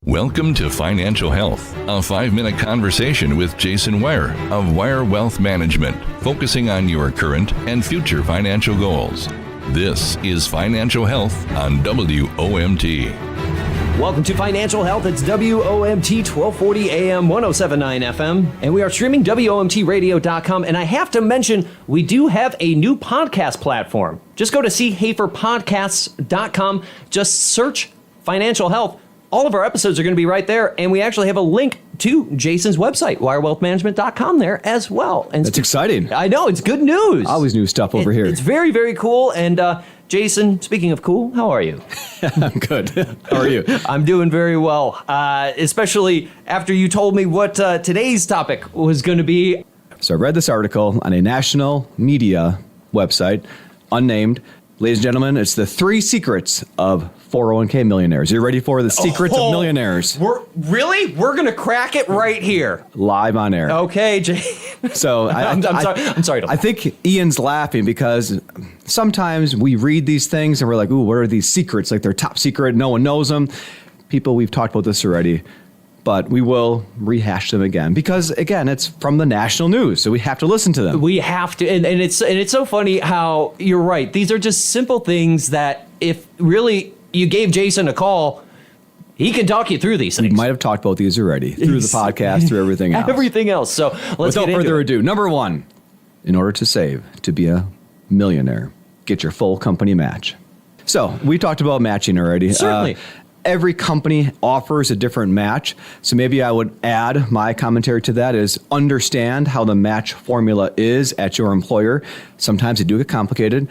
Welcome to Financial Health, a 5-minute conversation with Jason Weier of Weier Wealth Management, focusing on your current and future financial goals. This is Financial Health on WOMT. Welcome to Financial Health. It's WOMT 1240 AM, 1079 FM, and we are streaming WOMTradio.com. And I have to mention, we do have a new podcast platform. Just go to chaferpodcasts.com. Just search Financial Health. All of our episodes are going to be right there, and we actually have a link to Jason's website, wirewealthmanagement.com there as well. And that's exciting. I know, it's good news. Always new stuff over here. It's very, very cool. And Jason, speaking of cool, how are you? I'm good. How are you? I'm doing very well, especially after you told me what today's topic was going to be. So I read this article on a national media website, unnamed. Ladies and gentlemen, it's the 3 secrets of 401k millionaires. You ready for the secrets of millionaires? We're going to crack it right here. Live on air. Okay, Jay. So I'm sorry. I think Ian's laughing because sometimes we read these things and we're like, ooh, what are these secrets? Like they're top secret. No one knows them. People, we've talked about this already. But we will rehash them again because, again, it's from the national news, so we have to listen to them. We have to, and it's so funny how you're right. These are just simple things that if really you gave Jason a call, he can talk you through these things. We might have talked about these already through the podcast, through everything else. Everything else. So let's without further ado, number 1, in order to save, to be a millionaire, get your full company match. So we talked about matching already. Certainly. Every company offers a different match. So maybe I would add my commentary to that is understand how the match formula is at your employer. Sometimes they do get complicated.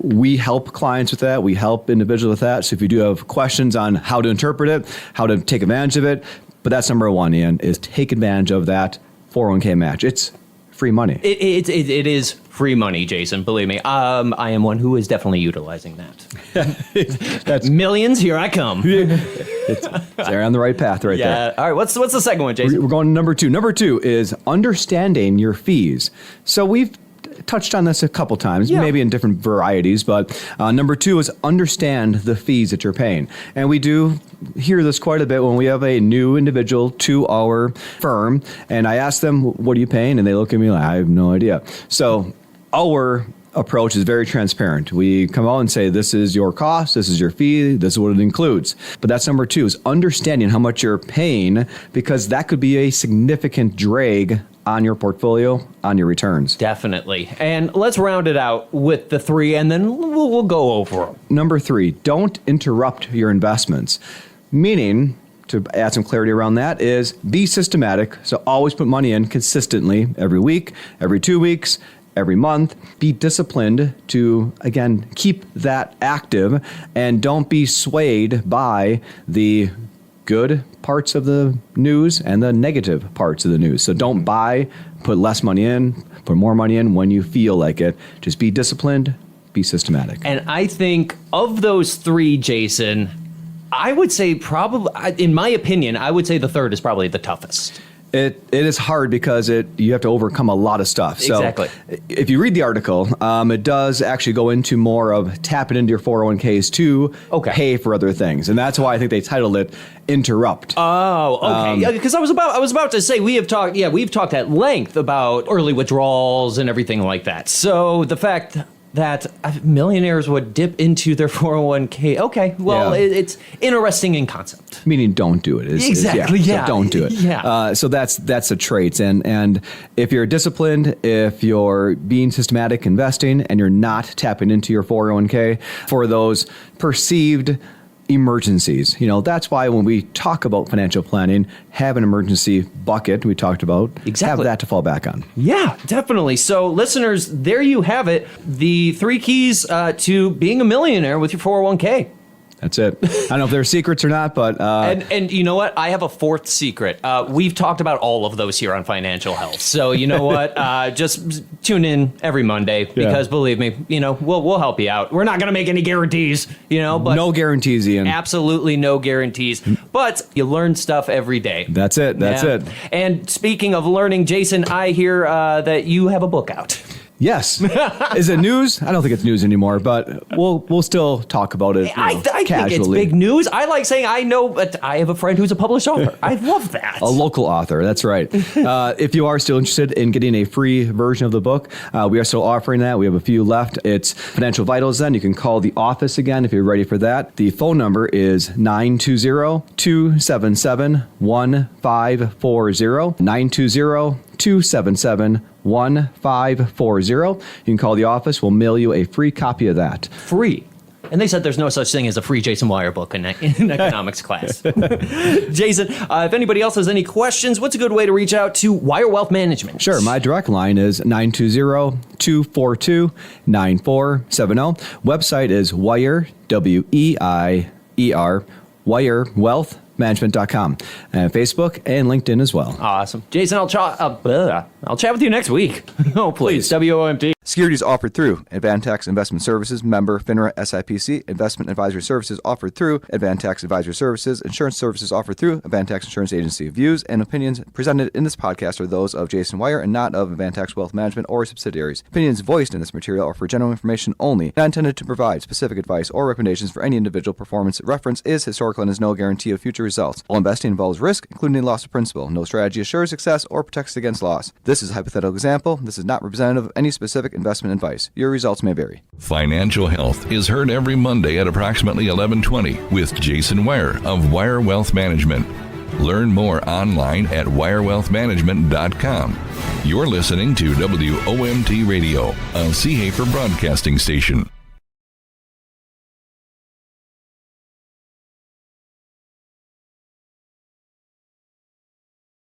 We help clients with that. We help individuals with that. So if you do have questions on how to interpret it, how to take advantage of it, but that's number 1, Ian, is take advantage of that 401k match. It's free money. It is free money, Jason. Believe me. I am one who is definitely utilizing that. That's millions. Here I come. They're on the right path right there. All right. What's the second one, Jason? We're going to number 2. Number 2 is understanding your fees. So we've touched on this a couple times, maybe in different varieties, but number 2 is understand the fees that you're paying. And we do hear this quite a bit when we have a new individual to our firm, and I ask them, what are you paying? And they look at me like, I have no idea. So our approach is very transparent. We come out and say, this is your cost, this is your fee, this is what it includes. But that's number 2, is understanding how much you're paying, because that could be a significant drag on your portfolio, on your returns. Definitely. And let's round it out with the 3, and then we'll go over them. Number 3, don't interrupt your investments. Meaning, to add some clarity around that, is be systematic. So always put money in consistently every week, every 2 weeks, every month. Be disciplined to, again, keep that active, and don't be swayed by the good parts of the news and the negative parts of the news. So don't buy, put less money in, put more money in when you feel like it. Just be disciplined, be systematic. And I think of those 3, Jason, I would say probably, in my opinion, I would say the 3rd is probably the toughest. It is hard because you have to overcome a lot of stuff. So exactly. If you read the article, it does actually go into more of tapping into your 401ks to pay for other things. And that's why I think they titled it Interrupt. Oh, okay. Because I was about to say we've talked at length about early withdrawals and everything like that. So the fact that millionaires would dip into their 401k. Okay, well, it's interesting in concept. Meaning don't do it. Exactly, So don't do it. So that's the traits. And if you're disciplined, if you're being systematic investing, and you're not tapping into your 401k for those perceived emergencies. That's why when we talk about financial planning, have an emergency bucket we talked about. Exactly. Have that to fall back on. Yeah, definitely. So listeners, there you have it. The 3 keys to being a millionaire with your 401k. That's it. I don't know if they're secrets or not, but... And you know what? I have a 4th secret. We've talked about all of those here on Financial Health. So you know what? Just tune in every Monday because believe me, we'll help you out. We're not going to make any guarantees, but... No guarantees, Ian. Absolutely no guarantees. But you learn stuff every day. That's it. That's it. And speaking of learning, Jason, I hear that you have a book out. Yes. Is it news? I don't think it's news anymore, but we'll still talk about it. I think it's big news. I like saying I know, but I have a friend who's a published author. I love that. A local author, that's right. If you are still interested in getting a free version of the book, we are still offering that. We have a few left. It's Financial Vitals then. You can call the office again if you're ready for that. The phone number is 920-277-1540. 920-277-1540. You can call the office. We'll mail you a free copy of that. Free. And they said there's no such thing as a free Jason Weier book in economics class. Jason, if anybody else has any questions, what's a good way to reach out to Weier Wealth Management? Sure. My direct line is 920-242-9470. Website is Weier, W-E-I-E-R, WeierWealthManagement.com, and Facebook and LinkedIn as well. Awesome. Jason, I'll chat with you next week. Oh, please. WOMT. Securities offered through Advantax Investment Services, member FINRA SIPC. Investment advisory services offered through Advantax Advisory Services. Insurance services offered through Advantax Insurance Agency. Views and opinions presented in this podcast are those of Jason Weier and not of Advantax Wealth Management or subsidiaries. Opinions voiced in this material are for general information only, not intended to provide specific advice or recommendations for any individual. Performance reference is historical and is no guarantee of future results. All investing involves risk, including loss of principal. No strategy assures success or protects against loss. This is a hypothetical example. This is not representative of any specific investment advice. Your results may vary. Financial Health is heard every Monday at approximately 11:20 with Jason Weier of Weier Wealth Management. Learn more online at weierwealthmanagement.com. You're listening to WOMT Radio, a Seahafer broadcasting station.